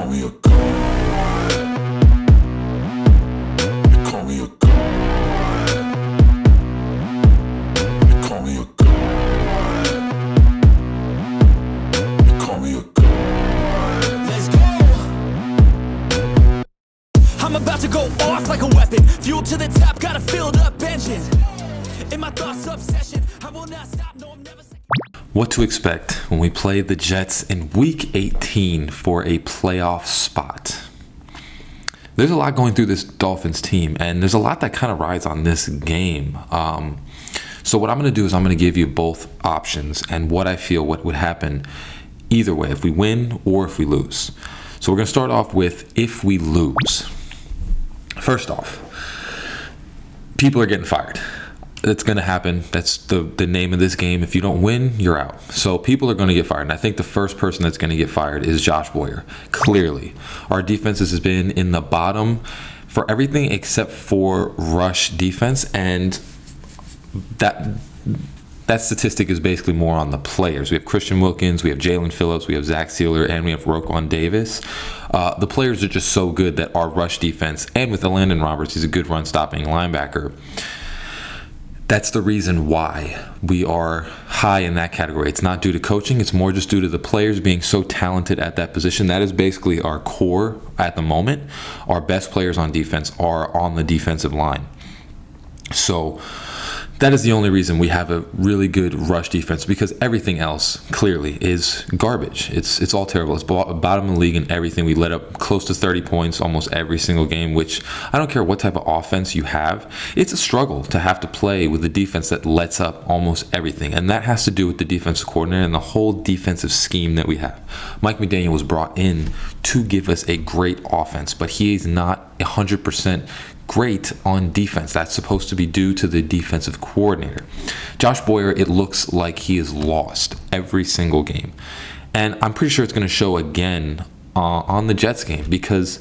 call me a god. They call me a god. They call me a god. They call me a god. Let's go. I'm about to go off like a weapon. Fuel to the top, got a filled up engine. In my thoughts obsession, I will not stop, no I'm never second. What to expect when we play the Jets in Week 18 for a playoff spot. There's a lot going through this Dolphins team, and there's a lot that kind of rides on this game. So what I'm going to do is I'm going to give you both options and what I feel what would happen either way, if we win or if we lose. So we're going to start off with if we lose. First off, people are getting fired. That's going to happen. That's the name of this game. If you don't win, you're out. So people are going to get fired. And I think the first person that's going to get fired is Josh Boyer. Clearly. Our defense has been in the bottom for everything except for rush defense. And that statistic is basically more on the players. We have Christian Wilkins, we have Jalen Phillips, we have Zach Sealer, and we have Roquan Davis. The players are just so good that our rush defense, and with Landon Roberts, he's a good run-stopping linebacker. That's the reason why we are high in that category. It's not due to coaching. It's more just due to the players being so talented at that position. That is basically our core at the moment. Our best players on defense are on the defensive line. So that is the only reason we have a really good rush defense, because everything else clearly is garbage. It's all terrible. It's bottom of the league in everything. We let up close to 30 points almost every single game, which I don't care what type of offense you have. It's a struggle to have to play with a defense that lets up almost everything. And that has to do with the defensive coordinator and the whole defensive scheme that we have. Mike McDaniel was brought in to give us a great offense, but he is not 100% great on defense. That's supposed to be due to the defensive coordinator. Josh Boyer, it looks like he is lost every single game. And I'm pretty sure it's going to show again on the Jets game, because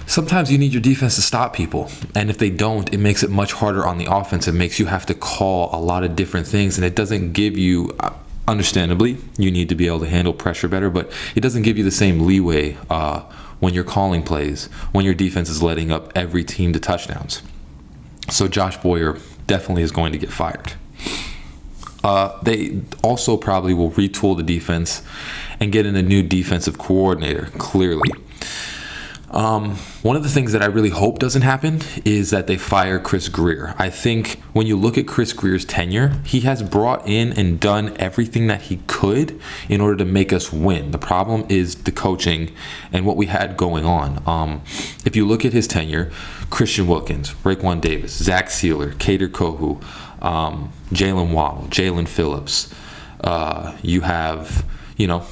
sometimes you need your defense to stop people. And if they don't, it makes it much harder on the offense. It makes you have to call a lot of different things, and it doesn't give you, understandably, you need to be able to handle pressure better, but it doesn't give you the same leeway when you're calling plays, when your defense is letting up every team to touchdowns. So Josh Boyer definitely is going to get fired. They also probably will retool the defense and get in a new defensive coordinator, clearly. One of the things that I really hope doesn't happen is that they fire Chris Grier. I think when you look at Chris Grier's tenure, he has brought in and done everything that he could in order to make us win. The problem is the coaching and what we had going on. If you look at his tenure, Christian Wilkins, Roquan Davis, Zach Sealer, Kader Kohu, Jalen Waddle, Jalen Phillips, you have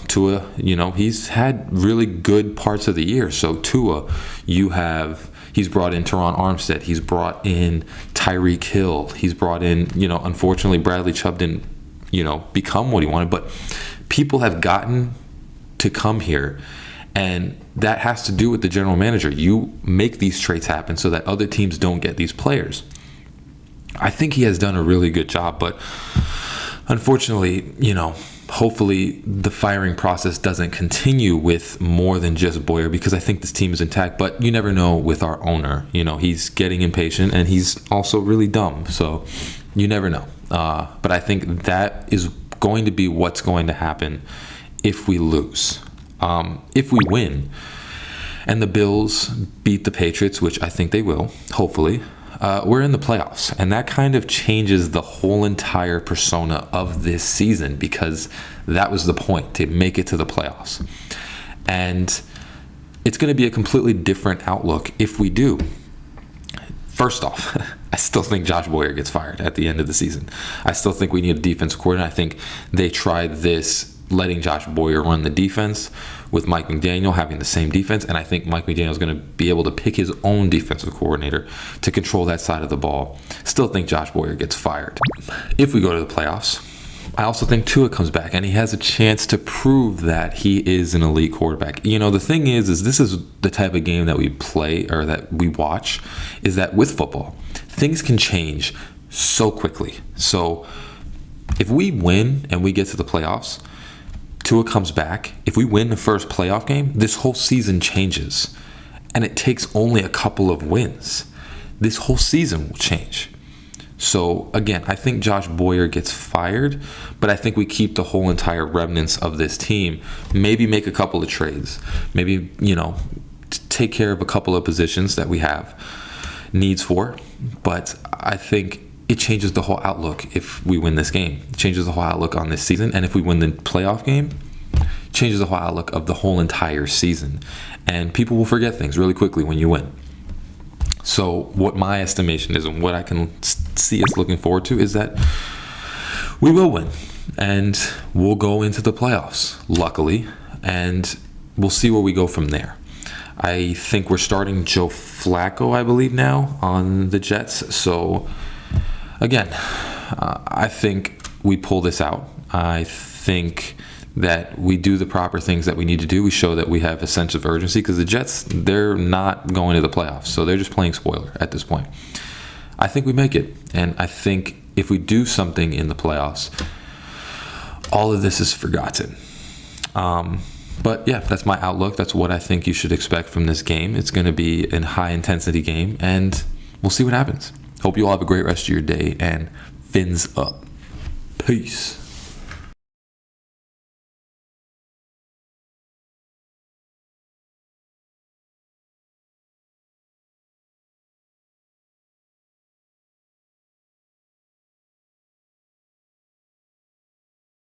Tua, he's had really good parts of the year. So Tua, he's brought in Teron Armstead. He's brought in Tyreek Hill. He's brought in, unfortunately Bradley Chubb didn't, become what he wanted. But people have gotten to come here, and that has to do with the general manager. You make these trades happen so that other teams don't get these players. I think he has done a really good job, but unfortunately, hopefully the firing process doesn't continue with more than just Boyer, because I think this team is intact. But you never know with our owner. He's getting impatient, and he's also really dumb. So you never know. But I think that is going to be what's going to happen if we lose. If we win and the Bills beat the Patriots, which I think they will, hopefully, we're in the playoffs, and that kind of changes the whole entire persona of this season, because that was the point, to make it to the playoffs. And it's going to be a completely different outlook if we do. First off, I still think Josh Boyer gets fired at the end of the season. I still think we need a defensive coordinator. I think they tried this, letting Josh Boyer run the defense with Mike McDaniel having the same defense, and I think Mike McDaniel is going to be able to pick his own defensive coordinator to control that side of the ball. Still think Josh Boyer gets fired. If we go to the playoffs, I also think Tua comes back, and he has a chance to prove that he is an elite quarterback. The thing is this is the type of game that we play, or that we watch, is that with football, things can change so quickly. So if we win and we get to the playoffs, Tua comes back. If we win the first playoff game, this whole season changes. And it takes only a couple of wins. This whole season will change. So, again, I think Josh Boyer gets fired, but I think we keep the whole entire remnants of this team. Maybe make a couple of trades. Maybe, take care of a couple of positions that we have needs for. But I think it changes the whole outlook if we win this game. It changes the whole outlook on this season. And if we win the playoff game, it changes the whole outlook of the whole entire season. And people will forget things really quickly when you win. So what my estimation is and what I can see us looking forward to is that we will win. And we'll go into the playoffs, luckily. And we'll see where we go from there. I think we're starting Joe Flacco, I believe, now on the Jets. So, again, I think we pull this out. I think that we do the proper things that we need to do. We show that we have a sense of urgency because the Jets, they're not going to the playoffs. So they're just playing spoiler at this point. I think we make it. And I think if we do something in the playoffs, all of this is forgotten. But yeah, that's my outlook. That's what I think you should expect from this game. It's going to be a high intensity game and we'll see what happens. Hope you all have a great rest of your day and fins up. Peace.